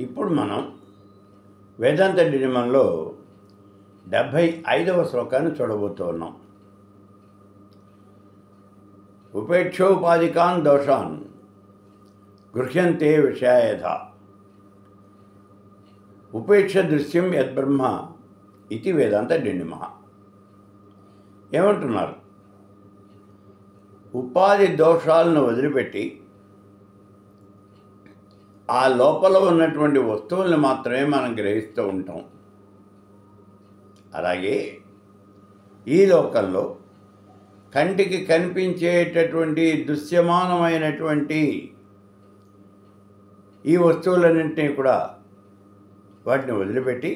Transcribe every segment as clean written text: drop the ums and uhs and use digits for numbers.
ఇప్పుడు మనం వేదాంత డినిమంలో 75వ శ్లోకాన్ని చూడబోతున్నాం. ఉపేక్షోపాధికాన్ దోషాన్ గృహ్యంతే విషయాయథ ఉపేక్ష దృశ్యం యద్బ్రహ్మ ఇది వేదాంత డినిమ. ఏమంటున్నారు? ఉపాధి దోషాలను వదిలిపెట్టి ఆ లోపల ఉన్నటువంటి వస్తువుల్ని మాత్రమే మనం గ్రహిస్తూ ఉంటాం. అలాగే ఈ లోకంలో కంటికి కనిపించేటటువంటి దృశ్యమానమైనటువంటి ఈ వస్తువులన్నింటినీ కూడా వాటిని వదిలిపెట్టి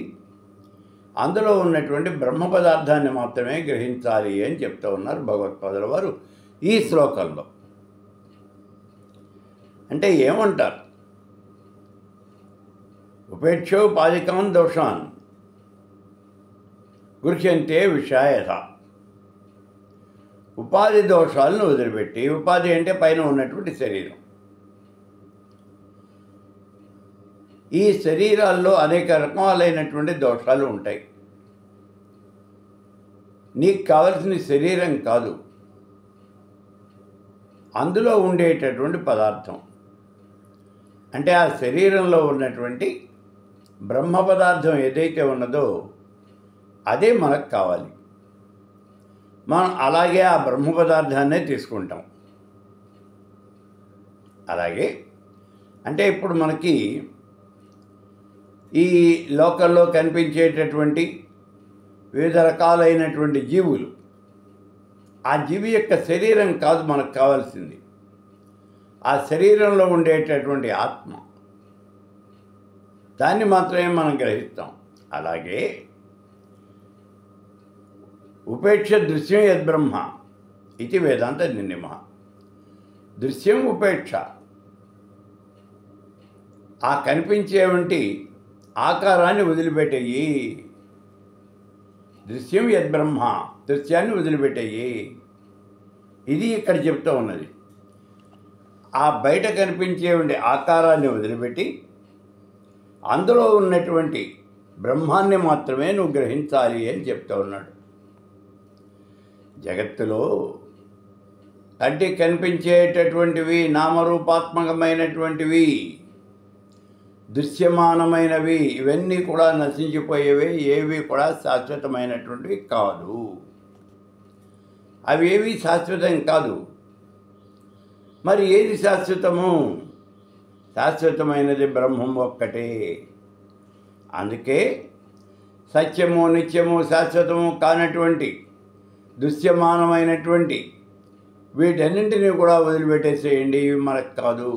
అందులో ఉన్నటువంటి బ్రహ్మ పదార్థాన్ని మాత్రమే గ్రహించాలి అని చెప్తూ ఉన్నారు భగవత్పాదుల వారు ఈ శ్లోకంలో. అంటే ఏమంటారు? ఉపేక్షోపాధికాన్ దోషాన్ గృహ్యంతే విషయాయథ. ఉపాధి దోషాలను వదిలిపెట్టి, ఉపాధి అంటే పైన ఉన్నటువంటి శరీరం, ఈ శరీరాల్లో అనేక రకాలైనటువంటి దోషాలు ఉంటాయి. నీకు కావలసిన శరీరం కాదు, అందులో ఉండేటటువంటి పదార్థం. అంటే ఆ శరీరంలో ఉన్నటువంటి బ్రహ్మ పదార్థం ఏదైతే ఉన్నదో అదే మనకు కావాలి. మనం అలాగే ఆ బ్రహ్మ పదార్థాన్నే తీసుకుంటాం. అలాగే అంటే ఇప్పుడు మనకి ఈ లోకల్లో కనిపించేటటువంటి వివిధ రకాలైనటువంటి జీవులు, ఆ జీవి యొక్క శరీరం కాదు మనకు కావాల్సింది, ఆ శరీరంలో ఉండేటటువంటి ఆత్మ, దాన్ని మాత్రమే మనం గ్రహిస్తాం. అలాగే ఉపేక్ష దృశ్యం యద్బ్రహ్మ ఇది వేదాంత నిర్ణిమ. దృశ్యం ఉపేక్ష, ఆ కనిపించేవంటి ఆకారాన్ని వదిలిపెట్టేయి. దృశ్యం యద్బ్రహ్మ, దృశ్యాన్ని వదిలిపెట్టేయి. ఇది ఇక్కడ చెప్తూ ఉన్నది. ఆ బయట కనిపించేవంటి ఆకారాన్ని వదిలిపెట్టి అందులో ఉన్నటువంటి బ్రహ్మాన్ని మాత్రమే నువ్వు గ్రహించాలి అని చెప్తూ ఉన్నాడు. జగత్తులో కంటికి కనిపించేటటువంటివి నామరూపాత్మకమైనటువంటివి, దృశ్యమానమైనవి, ఇవన్నీ కూడా నశించిపోయేవే, ఏవి కూడా శాశ్వతమైనటువంటివి కాదు. అవి ఏవి శాశ్వతం కాదు. మరి ఏది శాశ్వతము? శాశ్వతమైనది బ్రహ్మం ఒక్కటే. అందుకే సత్యము, నిత్యము, శాశ్వతము కానటువంటి దృశ్యమానమైనటువంటి వీటన్నింటినీ కూడా వదిలిపెట్టేసేయండి, ఇవి మనకు కాదు.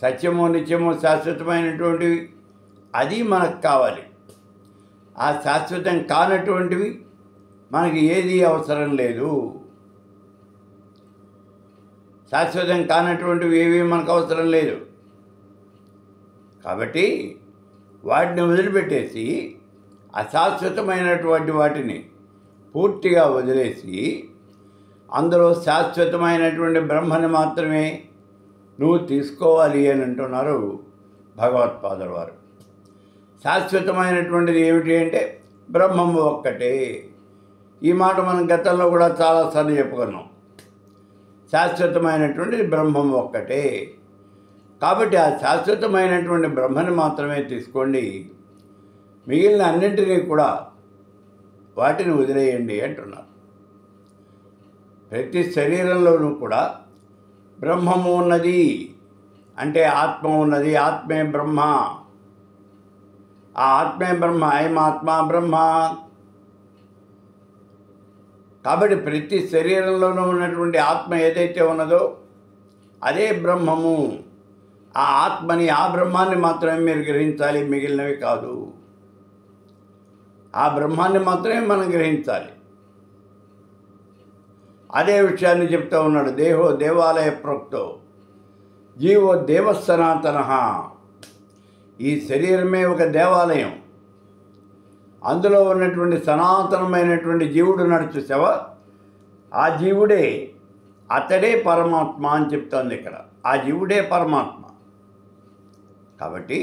సత్యము, నిత్యము, శాశ్వతమైనటువంటివి అది మనకు కావాలి. ఆ శాశ్వతం కానటువంటివి మనకి ఏది అవసరం లేదు. శాశ్వతం కానటువంటివి ఏవి మనకు అవసరం లేదు. కాబట్టి వాటిని వదిలిపెట్టేసి అశాశ్వతమైనటువంటి వాటిని పూర్తిగా వదిలేసి అందులో శాశ్వతమైనటువంటి బ్రహ్మని మాత్రమే నువ్వు తీసుకోవాలి అని అంటున్నారు భగవత్పాదుల వారు. శాశ్వతమైనటువంటిది ఏమిటి అంటే బ్రహ్మము ఒక్కటే. ఈ మాట మనం గతంలో కూడా చాలాసార్లు చెప్పుకున్నాం. శాశ్వతమైనటువంటి బ్రహ్మం ఒక్కటే. కాబట్టి ఆ శాశ్వతమైనటువంటి బ్రహ్మని మాత్రమే తీసుకోండి, మిగిలిన అన్నింటినీ కూడా వాటిని వదిలేయండి అంటున్నారు. ప్రతి శరీరంలోనూ కూడా బ్రహ్మము ఉన్నది, అంటే ఆత్మ ఉన్నది. ఆత్మే బ్రహ్మ. ఆ ఆత్మే బ్రహ్మ, అయం ఆత్మ బ్రహ్మ. కాబట్టి ప్రతి శరీరంలోనూ ఉన్నటువంటి ఆత్మ ఏదైతే ఉన్నదో అదే బ్రహ్మము. ఆ ఆత్మని, ఆ బ్రహ్మాన్ని మాత్రమే మీరు గ్రహించాలి, మిగిలినవి కాదు. ఆ బ్రహ్మాన్ని మాత్రమే మనం గ్రహించాలి. అదే విషయాన్ని చెప్తూ ఉన్నాడు. దేహో దేవాలయ ప్రోక్తో జీవో దేవ సనాతన. ఈ శరీరమే ఒక దేవాలయం. అందులో ఉన్నటువంటి సనాతనమైనటువంటి జీవుడు నడుచుసావా, ఆ జీవుడే, అతడే పరమాత్మ అని చెప్తోంది ఇక్కడ. ఆ జీవుడే పరమాత్మ. కాబట్టి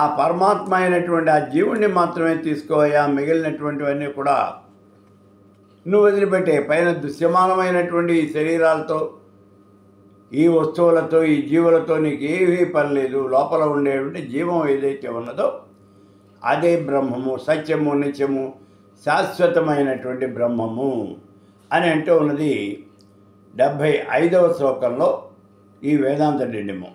ఆ పరమాత్మ అయినటువంటి ఆ జీవుణ్ణి మాత్రమే తీసుకోవయ్యా, మిగిలినటువంటివన్నీ కూడా నువ్వు వదిలిపెట్టే. పైన దృశ్యమానమైనటువంటి ఈ శరీరాలతో, ఈ వస్తువులతో, ఈ జీవులతో నీకు ఏమీ పని లేదు. లోపల ఉండేటువంటి జీవం ఏదైతే ఉన్నదో అదే బ్రహ్మము, సత్యము, నిత్యము, శాశ్వతమైనటువంటి బ్రహ్మము అని అంటూ ఉన్నది 75వ శ్లోకంలో ఈ వేదాంత డిండిమం.